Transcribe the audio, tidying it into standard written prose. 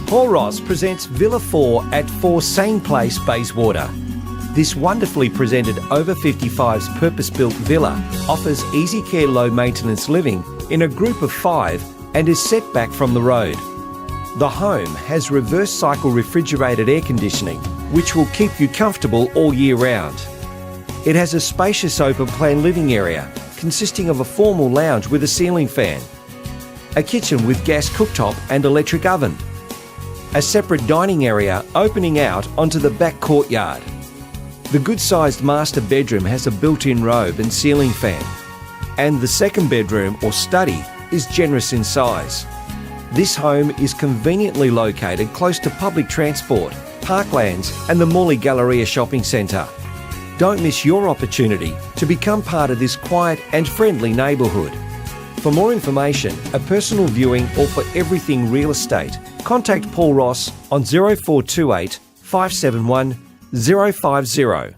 Paul Ross presents Villa 4 at 4 Sang Place Bayswater. This wonderfully presented over 55s purpose-built villa offers easy care, low maintenance living in a group of 5 and is set back from the road. The home has reverse cycle refrigerated air conditioning, which will keep you comfortable all year round. It has a spacious open plan living area consisting of a formal lounge with a ceiling fan, a kitchen with gas cooktop and electric oven, a separate dining area opening out onto the back courtyard. The good-sized master bedroom has a built-in robe and ceiling fan, and the second bedroom or study is generous in size. This home is conveniently located close to public transport, parklands and the Galleria shopping centre. Don't miss your opportunity to become part of this quiet and friendly neighbourhood. For more information, a personal viewing or for everything real estate, contact Paul Ross on 0428 571 050.